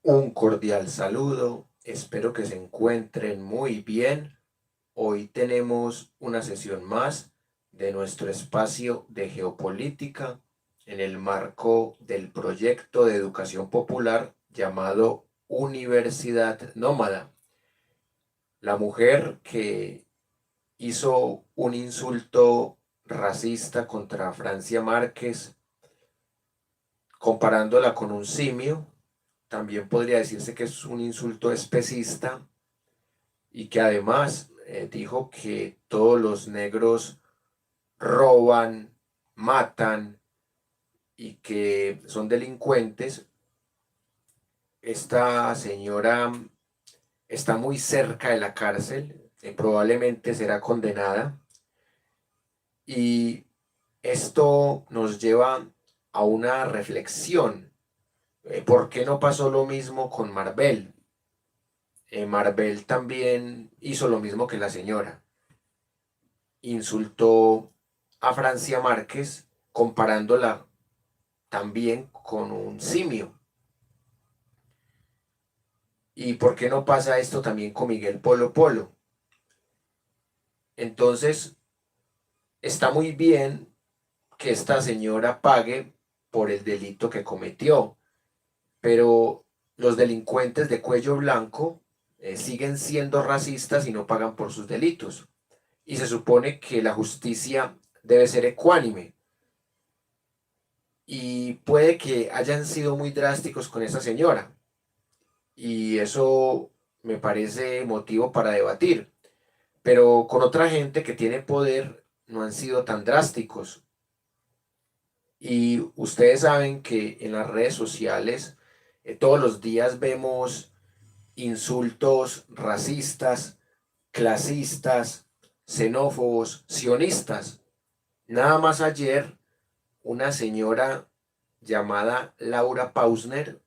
Un cordial saludo, espero que se encuentren muy bien. Hoy tenemos una sesión más de nuestro espacio de geopolítica en el marco del proyecto de educación popular llamado Universidad Nómada. La mujer que hizo un insulto racista contra Francia Márquez comparándola con un simio, también podría decirse que es un insulto especista y que además dijo que todos los negros roban, matan y que son delincuentes. Esta señora está muy cerca de la cárcel, probablemente será condenada y esto nos lleva a una reflexión. ¿Por qué no pasó lo mismo con Marvel? Marvel también hizo lo mismo que la señora. Insultó a Francia Márquez comparándola también con un simio. ¿Y por qué no pasa esto también con Miguel Polo Polo? Entonces, está muy bien que esta señora pague por el delito que cometió, pero los delincuentes de cuello blanco siguen siendo racistas y no pagan por sus delitos. Y se supone que la justicia debe ser ecuánime. Y puede que hayan sido muy drásticos con esa señora. Y eso me parece motivo para debatir. Pero con otra gente que tiene poder no han sido tan drásticos. Y ustedes saben que en las redes sociales todos los días vemos insultos racistas, clasistas, xenófobos, sionistas. Nada más ayer una señora llamada Laura Pausner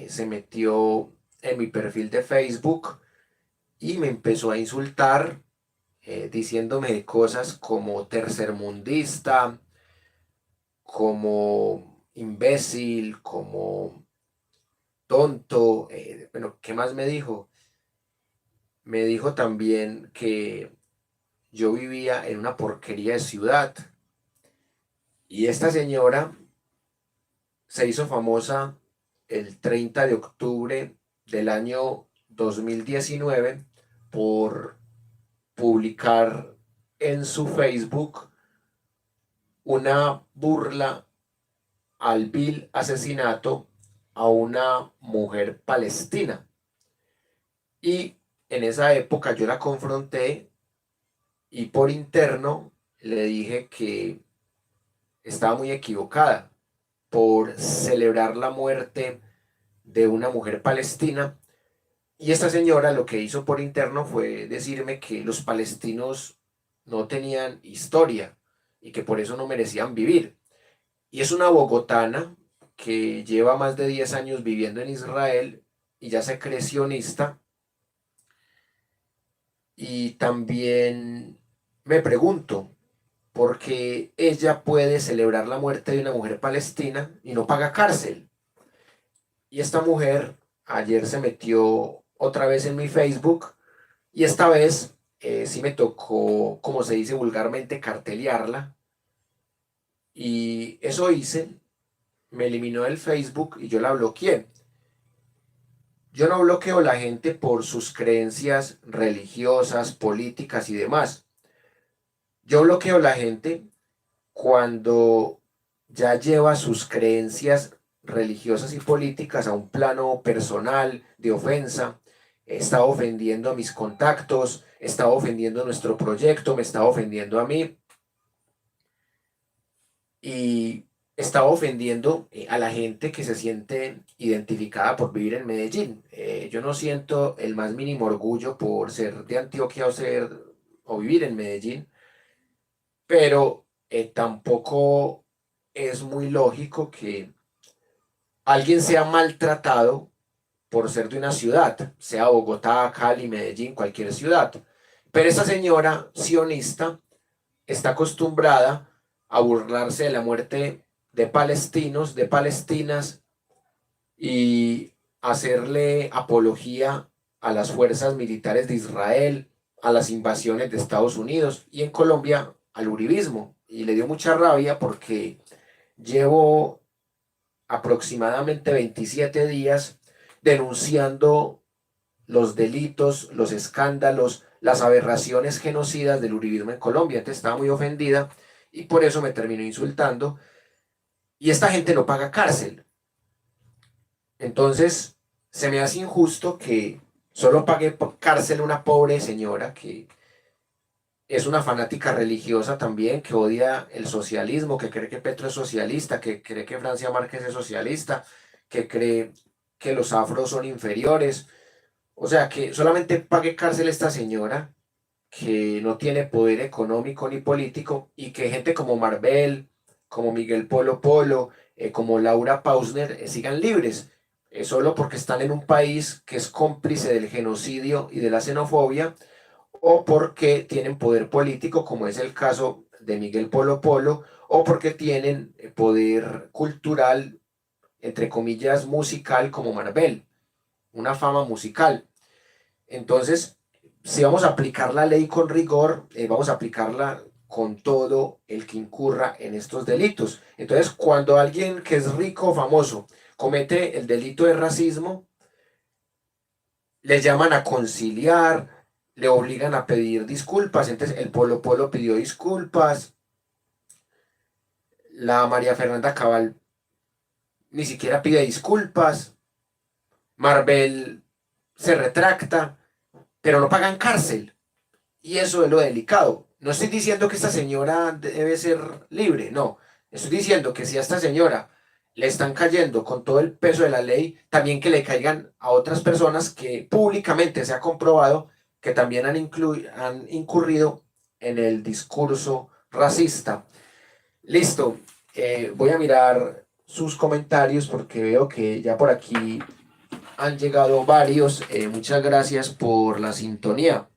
se metió en mi perfil de Facebook y me empezó a insultar diciéndome cosas como tercermundista, como imbécil, como tonto. Bueno, ¿qué más me dijo? Me dijo también que yo vivía en una porquería de ciudad. Y esta señora se hizo famosa el 30 de octubre del año 2019 por publicar en su Facebook una burla al vil asesinato a una mujer palestina. Y en esa época yo la confronté y por interno le dije que estaba muy equivocada por celebrar la muerte de una mujer palestina. Y esta señora lo que hizo por interno fue decirme que los palestinos no tenían historia y que por eso no merecían vivir. Y es una bogotana que lleva más de 10 años viviendo en Israel y ya se cree sionista. Y también me pregunto, ¿por qué ella puede celebrar la muerte de una mujer palestina y no paga cárcel? Y esta mujer ayer se metió otra vez en mi Facebook y esta vez sí me tocó, como se dice vulgarmente, cartelearla. Y eso hice, me eliminó del Facebook y yo la bloqueé. Yo no bloqueo a la gente por sus creencias religiosas, políticas y demás. Yo bloqueo a la gente cuando ya lleva sus creencias religiosas y políticas a un plano personal, de ofensa, está ofendiendo a mis contactos, está ofendiendo a nuestro proyecto, me está ofendiendo a mí y está ofendiendo a la gente que se siente identificada por vivir en Medellín. Yo no siento el más mínimo orgullo por ser de Antioquia o ser o vivir en Medellín, pero tampoco es muy lógico que alguien sea maltratado por ser de una ciudad, sea Bogotá, Cali, Medellín, cualquier ciudad. Pero esa señora sionista está acostumbrada a burlarse de la muerte de palestinos, de palestinas, y hacerle apología a las fuerzas militares de Israel, a las invasiones de Estados Unidos y en Colombia al uribismo. Y le dio mucha rabia porque llevo aproximadamente 27 días denunciando los delitos, los escándalos, las aberraciones genocidas del uribismo en Colombia. Entonces estaba muy ofendida y por eso me terminó insultando. Y esta gente no paga cárcel. Entonces se me hace injusto que solo pague cárcel una pobre señora que es una fanática religiosa también, que odia el socialismo, que cree que Petro es socialista, que cree que Francia Márquez es socialista, que cree que los afros son inferiores. O sea, que solamente pague cárcel esta señora que no tiene poder económico ni político y que gente como Marvel, como Miguel Polo Polo, como Laura Pausner sigan libres, solo porque están en un país que es cómplice del genocidio y de la xenofobia o porque tienen poder político, como es el caso de Miguel Polo Polo, o porque tienen poder cultural, entre comillas, musical, como Marvel, una fama musical. Entonces, si vamos a aplicar la ley con rigor, vamos a aplicarla con todo el que incurra en estos delitos. Entonces, cuando alguien que es rico o famoso comete el delito de racismo, le llaman a conciliar, le obligan a pedir disculpas. Entonces, el Polo Polo pidió disculpas, la María Fernanda Cabal ni siquiera pide disculpas, Marvel se retracta, pero no pagan cárcel. Y eso es lo delicado. No estoy diciendo que esta señora debe ser libre, no. Estoy diciendo que si a esta señora le están cayendo con todo el peso de la ley, también que le caigan a otras personas que públicamente se ha comprobado que también han incurrido en el discurso racista. Listo, voy a mirar sus comentarios porque veo que ya por aquí han llegado varios. Muchas gracias por la sintonía.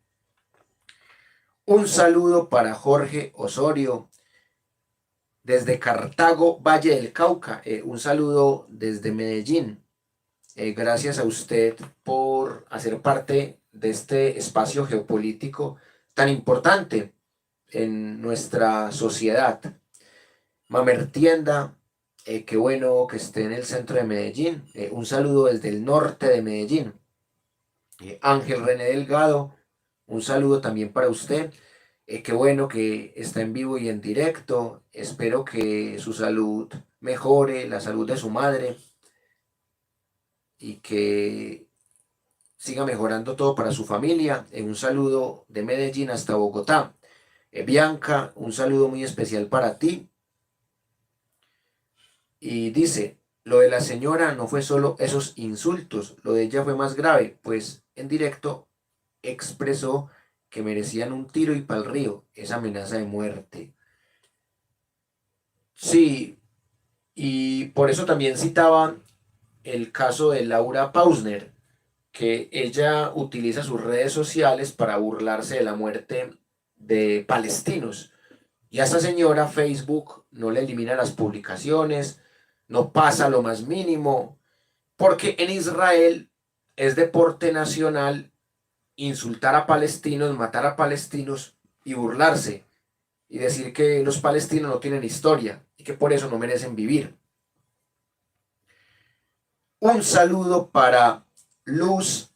Un saludo para Jorge Osorio desde Cartago, Valle del Cauca. Un saludo desde Medellín. Gracias a usted por hacer parte de este espacio geopolítico tan importante en nuestra sociedad. Mamertienda, qué bueno que esté en el centro de Medellín. Un saludo desde el norte de Medellín. Ángel René Delgado, un saludo también para usted. Qué bueno que está en vivo y en directo. Espero que su salud mejore, la salud de su madre, y que siga mejorando todo para su familia. Un saludo de Medellín hasta Bogotá. Bianca, un saludo muy especial para ti. Y dice, lo de la señora no fue solo esos insultos, lo de ella fue más grave, pues en directo expresó que merecían un tiro y pa'l río, esa amenaza de muerte. Sí, y por eso también citaba el caso de Laura Pausner, que ella utiliza sus redes sociales para burlarse de la muerte de palestinos. Y a esta señora Facebook no le elimina las publicaciones, no pasa lo más mínimo, porque en Israel es deporte nacional insultar a palestinos, matar a palestinos y burlarse y decir que los palestinos no tienen historia y que por eso no merecen vivir. Un saludo para Luz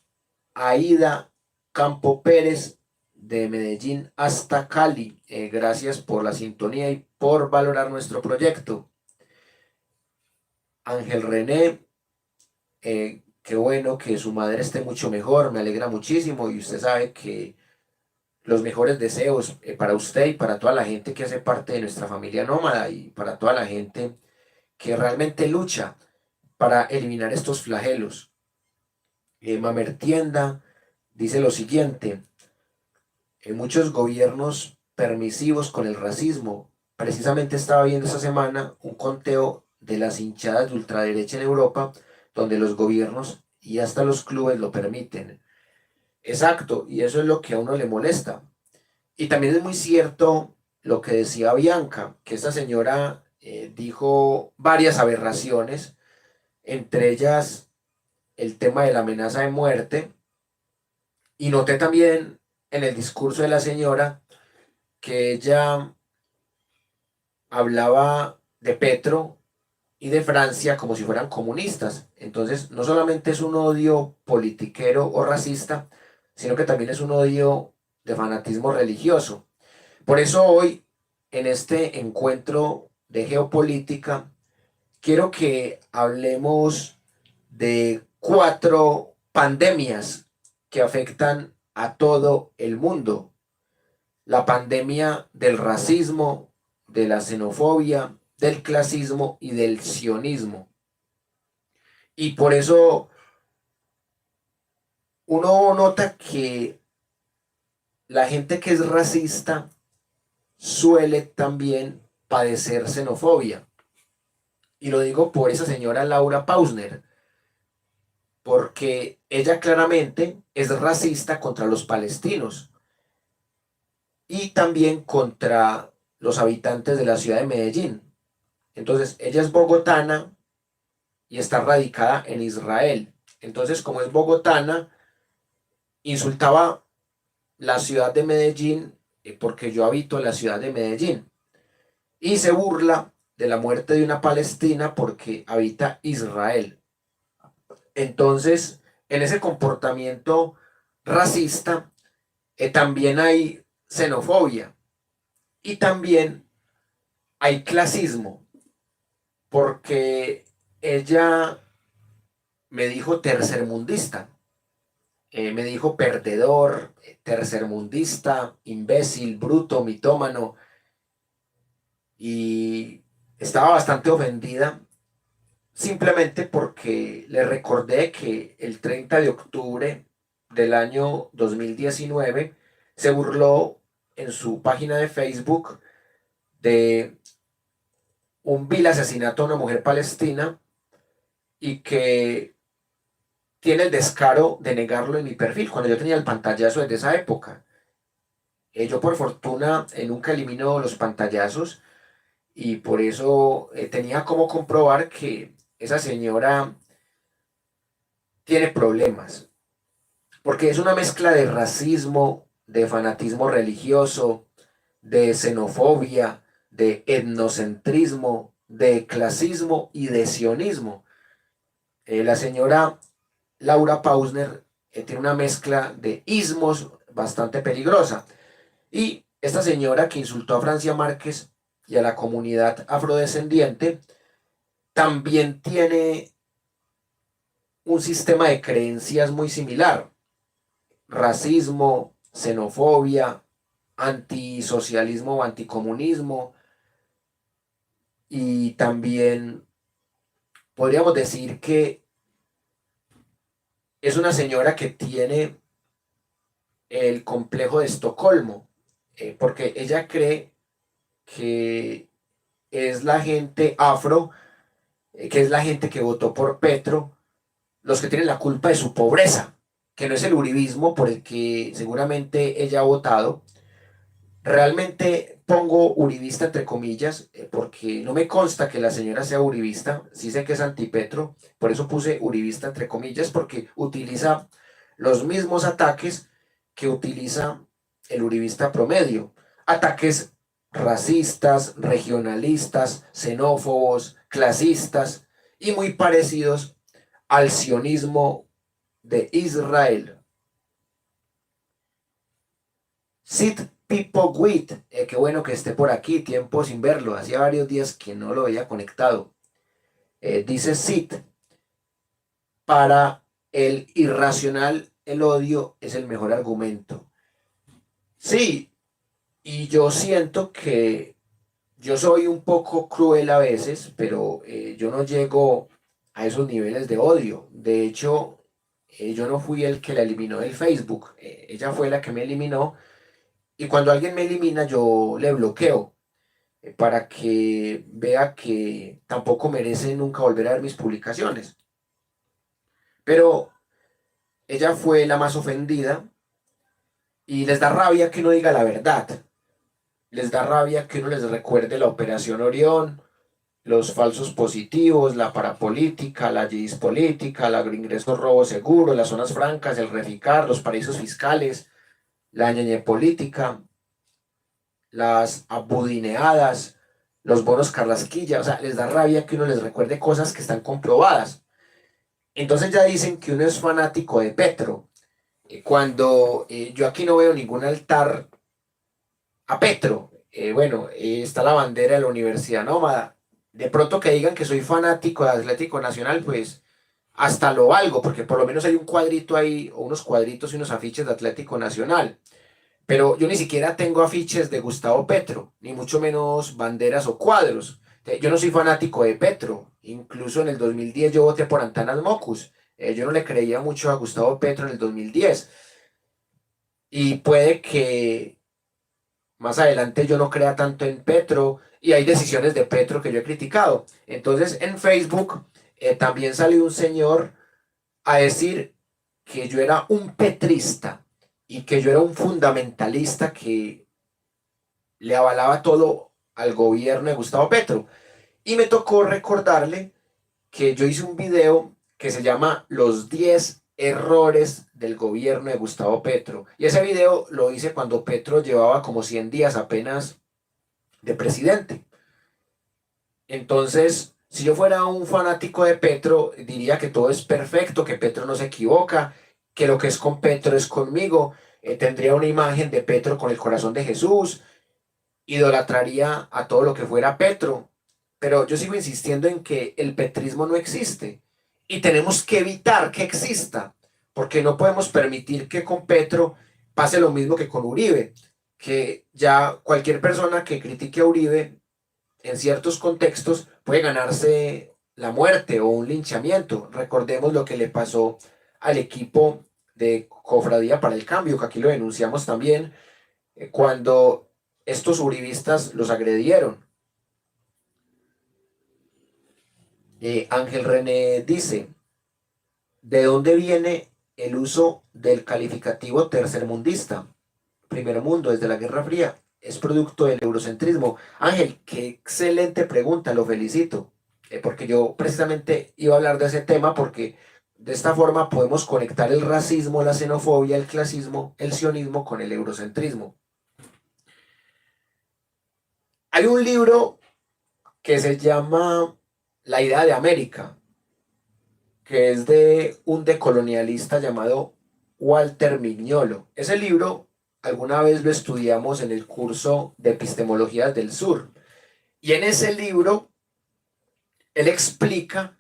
Aida Campo Pérez de Medellín hasta Cali. Gracias por la sintonía y por valorar nuestro proyecto. Ángel René, qué bueno que su madre esté mucho mejor, me alegra muchísimo y usted sabe que los mejores deseos para usted y para toda la gente que hace parte de nuestra familia nómada y para toda la gente que realmente lucha para eliminar estos flagelos. Mamertienda dice lo siguiente, en muchos gobiernos permisivos con el racismo, precisamente estaba viendo esta semana un conteo de las hinchadas de ultraderecha en Europa, donde los gobiernos y hasta los clubes lo permiten. Exacto, y eso es lo que a uno le molesta. Y también es muy cierto lo que decía Bianca, que esta señora dijo varias aberraciones, entre ellas el tema de la amenaza de muerte y noté también en el discurso de la señora que ella hablaba de Petro y de Francia como si fueran comunistas. Entonces, no solamente es un odio politiquero o racista, sino que también es un odio de fanatismo religioso. Por eso hoy, en este encuentro de geopolítica, quiero que hablemos de 4 pandemias que afectan a todo el mundo. La pandemia del racismo, de la xenofobia, del clasismo y del sionismo. Y por eso uno nota que la gente que es racista suele también padecer xenofobia. Y lo digo por esa señora Laura Pausner, porque ella claramente es racista contra los palestinos y también contra los habitantes de la ciudad de Medellín. Entonces, ella es bogotana y está radicada en Israel. Entonces, como es bogotana, insultaba la ciudad de Medellín porque yo habito en la ciudad de Medellín. Y se burla de la muerte de una palestina porque habita Israel. Entonces, en ese comportamiento racista, también hay xenofobia y también hay clasismo, porque ella me dijo tercermundista, me dijo perdedor, tercermundista, imbécil, bruto, mitómano, y estaba bastante ofendida simplemente porque le recordé que el 30 de octubre del año 2019 se burló en su página de Facebook de un vil asesinato a una mujer palestina y que tiene el descaro de negarlo en mi perfil, cuando yo tenía el pantallazo desde esa época. Yo por fortuna nunca elimino los pantallazos y por eso tenía como comprobar que esa señora tiene problemas, porque es una mezcla de racismo, de fanatismo religioso, de xenofobia, de etnocentrismo, de clasismo y de sionismo. La señora Laura Pausner tiene una mezcla de ismos bastante peligrosa. Y esta señora que insultó a Francia Márquez y a la comunidad afrodescendiente también tiene un sistema de creencias muy similar. Racismo, xenofobia, antisocialismo o anticomunismo, y también podríamos decir que es una señora que tiene el complejo de Estocolmo, porque ella cree que es la gente afro, que es la gente que votó por Petro, los que tienen la culpa de su pobreza, que no es el uribismo por el que seguramente ella ha votado. Realmente pongo uribista entre comillas, porque no me consta que la señora sea uribista, sí sé que es antipetro, por eso puse uribista entre comillas, porque utiliza los mismos ataques que utiliza el uribista promedio. Ataques racistas, regionalistas, xenófobos, clasistas y muy parecidos al sionismo de Israel. Sid Pipo Wit, qué bueno que esté por aquí, tiempo sin verlo, hacía varios días que no lo había conectado. Dice Sid, para el irracional el odio es el mejor argumento. Sí, y yo siento que yo soy un poco cruel a veces, pero yo no llego a esos niveles de odio. De hecho, yo no fui el que la eliminó del Facebook, ella fue la que me eliminó. Y cuando alguien me elimina, yo le bloqueo para que vea que tampoco merece nunca volver a ver mis publicaciones. Pero ella fue la más ofendida y les da rabia que uno diga la verdad. Les da rabia que uno les recuerde la Operación Orión, los falsos positivos, la parapolítica, la política, el agroingreso robo seguro, las zonas francas, el reficar, los paraísos fiscales, la ñeñe política, las abudineadas, los bonos Carrasquilla, o sea, les da rabia que uno les recuerde cosas que están comprobadas. Entonces ya dicen que uno es fanático de Petro, cuando yo aquí no veo ningún altar a Petro. Bueno, está la bandera de la Universidad Nómada. De pronto que digan que soy fanático de Atlético Nacional, pues hasta lo valgo, porque por lo menos hay un cuadrito ahí, o unos cuadritos y unos afiches de Atlético Nacional. Pero yo ni siquiera tengo afiches de Gustavo Petro, ni mucho menos banderas o cuadros. Yo no soy fanático de Petro. Incluso en el 2010 yo voté por Antanas Mocus. Yo no le creía mucho a Gustavo Petro en el 2010. Y puede que más adelante yo no crea tanto en Petro y hay decisiones de Petro que yo he criticado. Entonces en Facebook también salió un señor a decir que yo era un petrista y que yo era un fundamentalista que le avalaba todo al gobierno de Gustavo Petro. Y me tocó recordarle que yo hice un video que se llama Los 10 errores del gobierno de Gustavo Petro. Y ese video lo hice cuando Petro llevaba como 100 días apenas de presidente. Entonces, si yo fuera un fanático de Petro, diría que todo es perfecto, que Petro no se equivoca, que lo que es con Petro es conmigo. Tendría una imagen de Petro con el corazón de Jesús, idolatraría a todo lo que fuera Petro. Pero yo sigo insistiendo en que el petrismo no existe y tenemos que evitar que exista, porque no podemos permitir que con Petro pase lo mismo que con Uribe, que ya cualquier persona que critique a Uribe en ciertos contextos puede ganarse la muerte o un linchamiento. Recordemos lo que le pasó al equipo de Cofradía para el Cambio, que aquí lo denunciamos también, cuando estos uribistas los agredieron. Ángel René dice, ¿de dónde viene el uso del calificativo tercermundista? Primer mundo, desde la Guerra Fría. Es producto del eurocentrismo. Ángel, qué excelente pregunta, lo felicito. Porque yo precisamente iba a hablar de ese tema porque de esta forma podemos conectar el racismo, la xenofobia, el clasismo, el sionismo con el eurocentrismo. Hay un libro que se llama La idea de América, que es de un decolonialista llamado Walter Mignolo. Ese libro alguna vez lo estudiamos en el curso de Epistemologías del Sur. Y en ese libro, él explica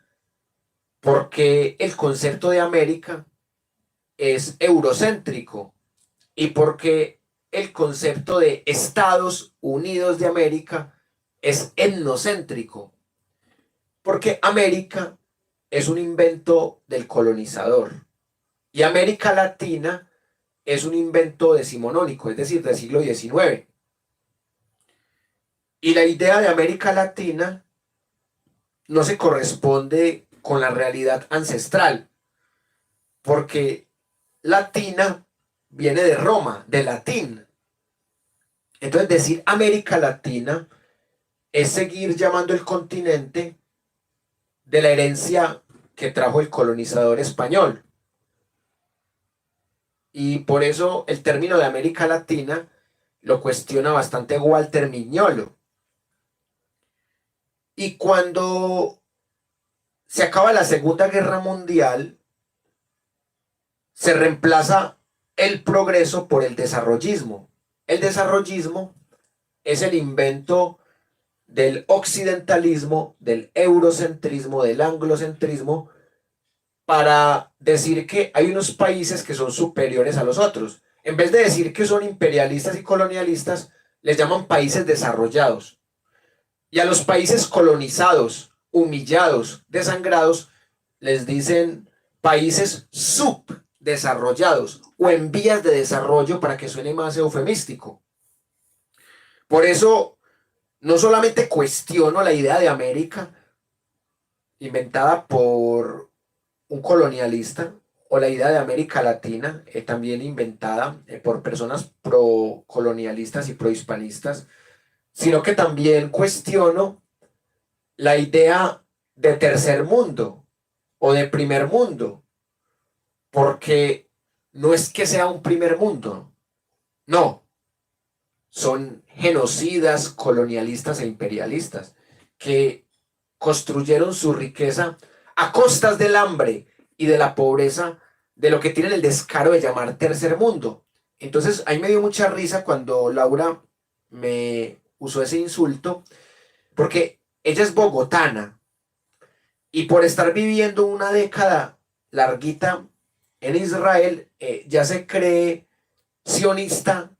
por qué el concepto de América es eurocéntrico y por qué el concepto de Estados Unidos de América es etnocéntrico. Porque América es un invento del colonizador y América Latina es un invento decimonónico, es decir, del siglo XIX. Y la idea de América Latina no se corresponde con la realidad ancestral, porque latina viene de Roma, de latín. Entonces decir América Latina es seguir llamando el continente de la herencia que trajo el colonizador español. Y por eso el término de América Latina lo cuestiona bastante Walter Mignolo. Y cuando se acaba la Segunda Guerra Mundial, se reemplaza el progreso por el desarrollismo. El desarrollismo es el invento del occidentalismo, del eurocentrismo, del anglocentrismo, para decir que hay unos países que son superiores a los otros. En vez de decir que son imperialistas y colonialistas, les llaman países desarrollados. Y a los países colonizados, humillados, desangrados, les dicen países subdesarrollados o en vías de desarrollo para que suene más eufemístico. Por eso, no solamente cuestiono la idea de América inventada por un colonialista o la idea de América Latina, también inventada por personas pro-colonialistas y pro-hispanistas, sino que también cuestiono la idea de tercer mundo o de primer mundo, porque no es que sea un primer mundo, no, son genocidas, colonialistas e imperialistas que construyeron su riqueza a costas del hambre y de la pobreza de lo que tienen el descaro de llamar tercer mundo. Entonces, ahí me dio mucha risa cuando Laura me usó ese insulto, porque ella es bogotana y por estar viviendo una década larguita en Israel, ya se cree sionista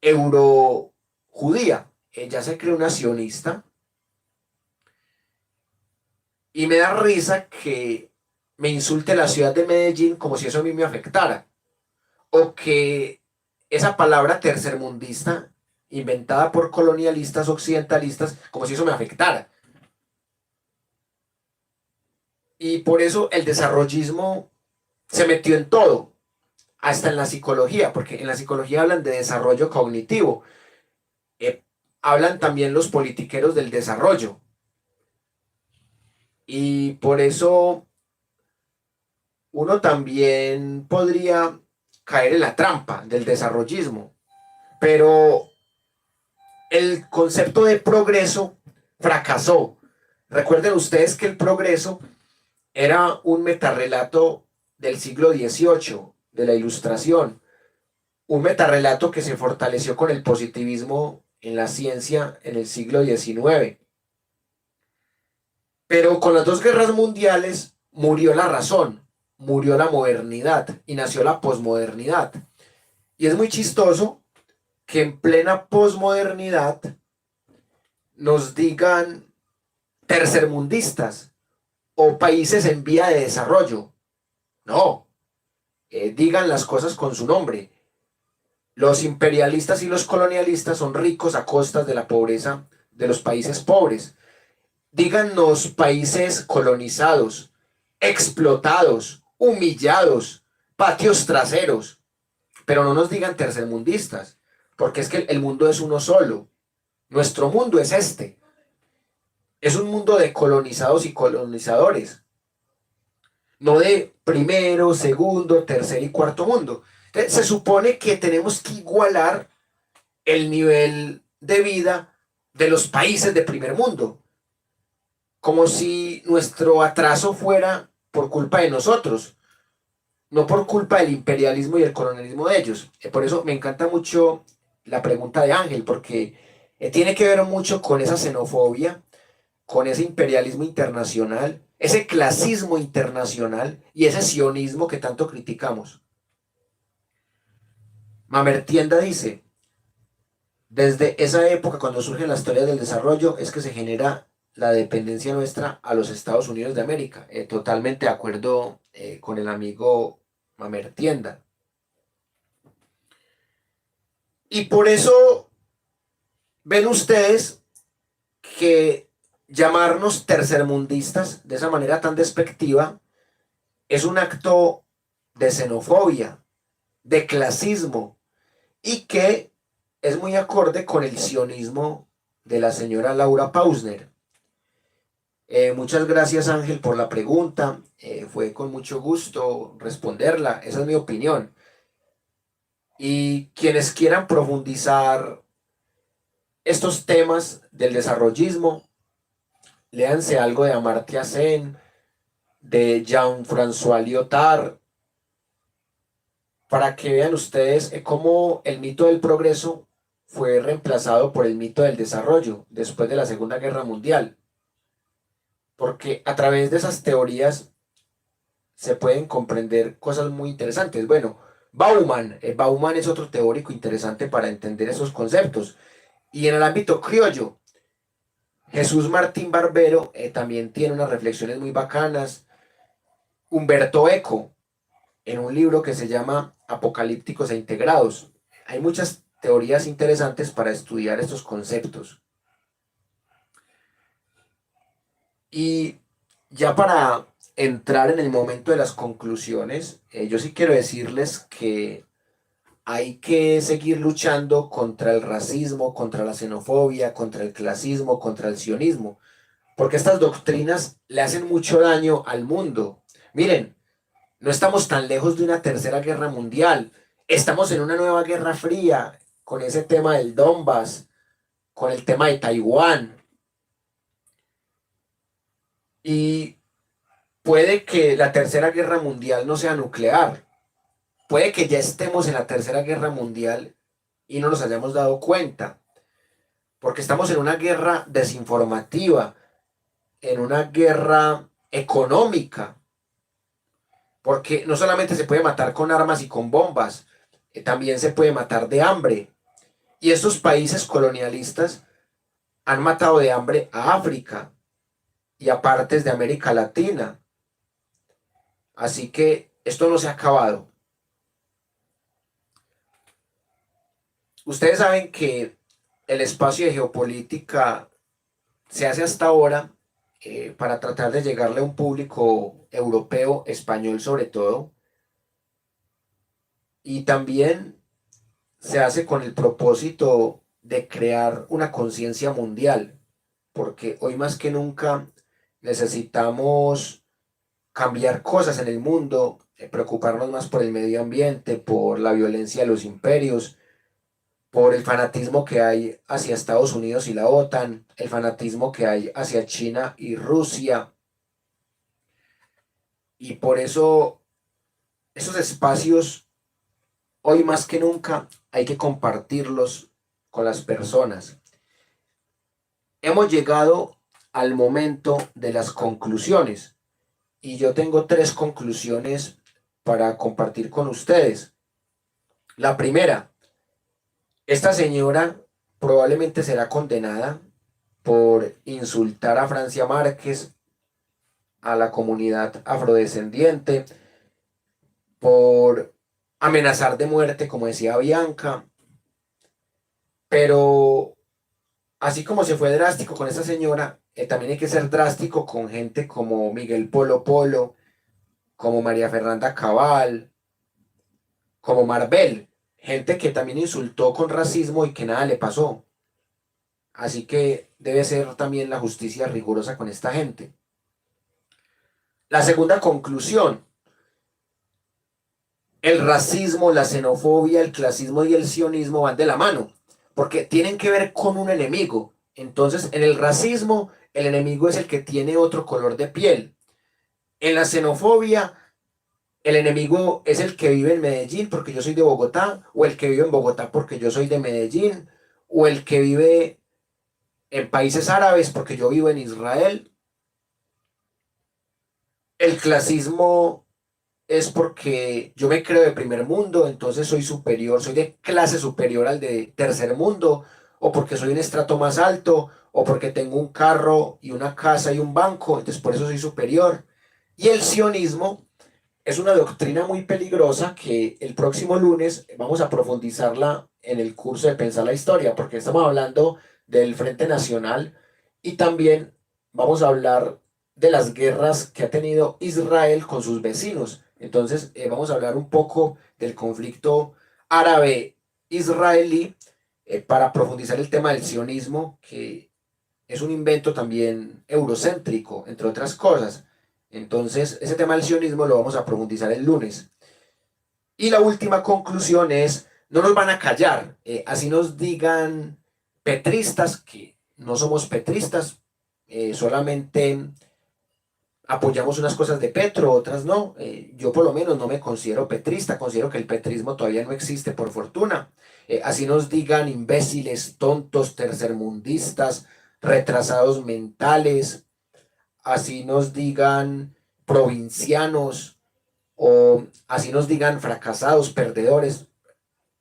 eurojudía. Ya se cree una sionista. Y me da risa que me insulte la ciudad de Medellín como si eso a mí me afectara. O que esa palabra tercermundista, inventada por colonialistas occidentalistas, como si eso me afectara. Y por eso el desarrollismo se metió en todo, hasta en la psicología, porque en la psicología hablan de desarrollo cognitivo. Eh, Hablan también los politiqueros del desarrollo. Y por eso uno también podría caer en la trampa del desarrollismo. Pero el concepto de progreso fracasó. Recuerden ustedes que el progreso era un metarrelato del siglo XVIII, de la Ilustración, un metarrelato que se fortaleció con el positivismo en la ciencia en el siglo XIX. Pero con las dos guerras mundiales murió la razón, murió la modernidad y nació la posmodernidad. Y es muy chistoso que en plena posmodernidad nos digan tercermundistas o países en vía de desarrollo. No, digan las cosas con su nombre. Los imperialistas y los colonialistas son ricos a costas de la pobreza de los países pobres. Díganos países colonizados, explotados, humillados, patios traseros, pero no nos digan tercermundistas, porque es que el mundo es uno solo. Nuestro mundo es este. Es un mundo de colonizados y colonizadores, no de primero, segundo, tercer y cuarto mundo. Entonces, se supone que tenemos que igualar el nivel de vida de los países de primer mundo, como si nuestro atraso fuera por culpa de nosotros, no por culpa del imperialismo y el colonialismo de ellos. Por eso me encanta mucho la pregunta de Ángel, porque tiene que ver mucho con esa xenofobia, con ese imperialismo internacional, ese clasismo internacional y ese sionismo que tanto criticamos. Mamertienda dice, desde esa época, cuando surgen las teorías del desarrollo, es que se genera la dependencia nuestra a los Estados Unidos de América. Totalmente de acuerdo con el amigo Mamertienda. Y por eso ven ustedes que llamarnos tercermundistas de esa manera tan despectiva es un acto de xenofobia, de clasismo, y que es muy acorde con el sionismo de la señora Laura Pausner. Muchas gracias, Ángel, por la pregunta. Fue con mucho gusto responderla. Esa es mi opinión. Y quienes quieran profundizar estos temas del desarrollismo, léanse algo de Amartya Sen, de Jean-François Lyotard, para que vean ustedes cómo el mito del progreso fue reemplazado por el mito del desarrollo después de la Segunda Guerra Mundial. Porque a través de esas teorías se pueden comprender cosas muy interesantes. Bueno, Bauman es otro teórico interesante para entender esos conceptos. Y en el ámbito criollo, Jesús Martín Barbero también tiene unas reflexiones muy bacanas. Humberto Eco, en un libro que se llama Apocalípticos e Integrados. Hay muchas teorías interesantes para estudiar estos conceptos. Y ya para entrar en el momento de las conclusiones, yo sí quiero decirles que hay que seguir luchando contra el racismo, contra la xenofobia, contra el clasismo, contra el sionismo, porque estas doctrinas le hacen mucho daño al mundo. Miren, no estamos tan lejos de una tercera guerra mundial, estamos en una nueva guerra fría con ese tema del Donbass, con el tema de Taiwán, y puede que la tercera guerra mundial no sea nuclear, puede que ya estemos en la tercera guerra mundial y no nos hayamos dado cuenta, porque estamos en una guerra desinformativa, en una guerra económica, porque no solamente se puede matar con armas y con bombas, también se puede matar de hambre. Y estos países colonialistas han matado de hambre a África y a partes de América Latina. Así que esto no se ha acabado. Ustedes saben que el espacio de geopolítica se hace hasta ahora para tratar de llegarle a un público europeo, español sobre todo, y también se hace con el propósito de crear una conciencia mundial, porque hoy más que nunca necesitamos cambiar cosas en el mundo, preocuparnos más por el medio ambiente, por la violencia de los imperios, por el fanatismo que hay hacia Estados Unidos y la OTAN, el fanatismo que hay hacia China y Rusia. Y por eso esos espacios, hoy más que nunca, hay que compartirlos con las personas. Hemos llegado al momento de las conclusiones y yo tengo 3 conclusiones para compartir con ustedes. La primera, esta señora probablemente será condenada por insultar a Francia Márquez, a la comunidad afrodescendiente, por amenazar de muerte, como decía Bianca, pero así como se fue drástico con esta señora, también hay que ser drástico con gente como Miguel Polo Polo, como María Fernanda Cabal, como Marvel, gente que también insultó con racismo y que nada le pasó. Así que debe ser también la justicia rigurosa con esta gente. La segunda conclusión, el racismo, la xenofobia, el clasismo y el sionismo van de la mano, porque tienen que ver con un enemigo. Entonces, en el racismo, el enemigo es el que tiene otro color de piel. En la xenofobia, el enemigo es el que vive en Medellín porque yo soy de Bogotá, o el que vive en Bogotá porque yo soy de Medellín, o el que vive en países árabes porque yo vivo en Israel. El clasismo es porque yo me creo de primer mundo, entonces soy superior, soy de clase superior al de tercer mundo, o porque soy un estrato más alto, o porque tengo un carro y una casa y un banco, entonces por eso soy superior. Y el sionismo es una doctrina muy peligrosa que el próximo lunes vamos a profundizarla en el curso de Pensar la Historia, porque estamos hablando del Frente Nacional y también vamos a hablar de las guerras que ha tenido Israel con sus vecinos. Entonces vamos a hablar un poco del conflicto árabe-israelí para profundizar el tema del sionismo, que es un invento también eurocéntrico, entre otras cosas. Entonces, ese tema del sionismo lo vamos a profundizar el lunes. Y la última conclusión es, no nos van a callar, así nos digan petristas, que no somos petristas, solamente apoyamos unas cosas de Petro, otras no. Yo por lo menos no me considero petrista, considero que el petrismo todavía no existe por fortuna. Así nos digan imbéciles, tontos, tercermundistas, retrasados mentales, así nos digan provincianos o así nos digan fracasados, perdedores,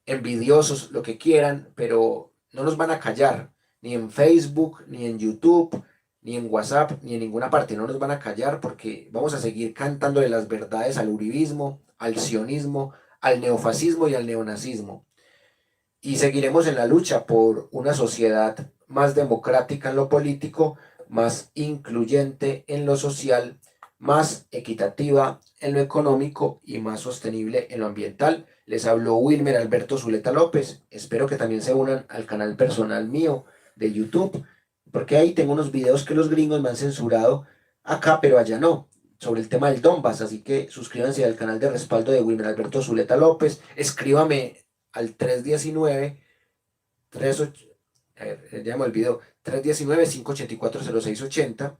envidiosos, lo que quieran, pero no nos van a callar, ni en Facebook, ni en YouTube, ni en WhatsApp, ni en ninguna parte, no nos van a callar porque vamos a seguir cantándole las verdades al uribismo, al sionismo, al neofascismo y al neonazismo. Y seguiremos en la lucha por una sociedad más democrática en lo político, más incluyente en lo social, más equitativa en lo económico y más sostenible en lo ambiental. Les habló Wilmer Alberto Zuleta López. Espero que también se unan al canal personal mío de YouTube porque ahí tengo unos videos que los gringos me han censurado acá, pero allá no, sobre el tema del Donbass. Así que suscríbanse al canal de respaldo de Wilmer Alberto Zuleta López, escríbame al 319 38, a ver, ya me olvidó, 319-584-0680,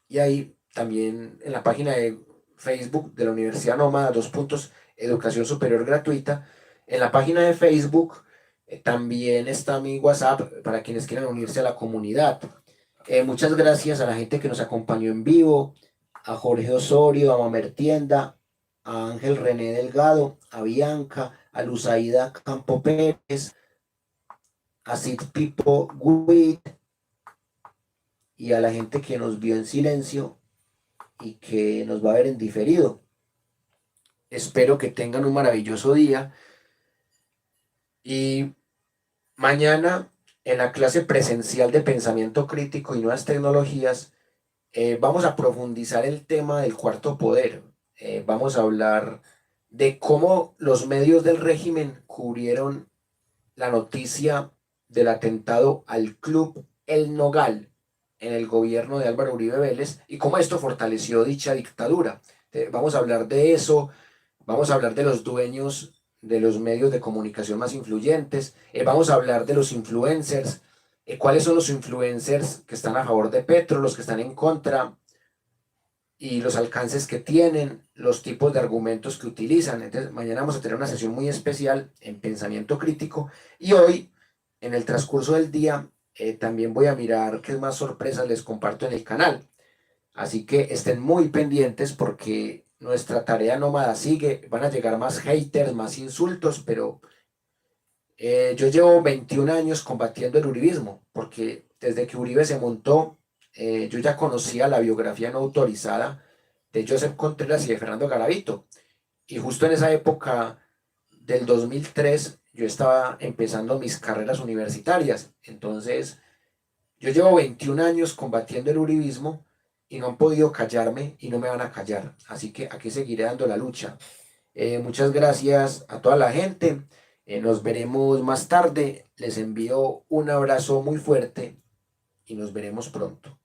y ahí también en la página de Facebook de la Universidad Nómada, dos puntos, educación superior gratuita. En la página de Facebook también está mi WhatsApp para quienes quieran unirse a la comunidad. Muchas gracias a la gente que nos acompañó en vivo, a Jorge Osorio, a Mamer Tienda, a Ángel René Delgado, a Bianca, a Luzaida Campo Pérez, a Sid Pipo Witt y a la gente que nos vio en silencio y que nos va a ver en diferido. Espero que tengan un maravilloso día y mañana en la clase presencial de pensamiento crítico y nuevas tecnologías vamos a profundizar el tema del cuarto poder. Vamos a hablar de cómo los medios del régimen cubrieron la noticia del atentado al club El Nogal en el gobierno de Álvaro Uribe Vélez y cómo esto fortaleció dicha dictadura. Vamos a hablar de eso, vamos a hablar de los dueños de los medios de comunicación más influyentes, vamos a hablar de los influencers, cuáles son los influencers que están a favor de Petro, los que están en contra, y los alcances que tienen, los tipos de argumentos que utilizan. Entonces, mañana vamos a tener una sesión muy especial en pensamiento crítico y hoy, en el transcurso del día, también voy a mirar qué más sorpresas les comparto en el canal. Así que estén muy pendientes porque nuestra tarea nómada sigue. Van a llegar más haters, más insultos, pero yo llevo 21 años combatiendo el uribismo, porque desde que Uribe se montó, yo ya conocía la biografía no autorizada de Joseph Contreras y de Fernando Garavito. Y justo en esa época del 2003, yo estaba empezando mis carreras universitarias. Entonces, yo llevo 21 años combatiendo el uribismo y no han podido callarme y no me van a callar. Así que aquí seguiré dando la lucha. Muchas gracias a toda la gente. Nos veremos más tarde. Les envío un abrazo muy fuerte y nos veremos pronto.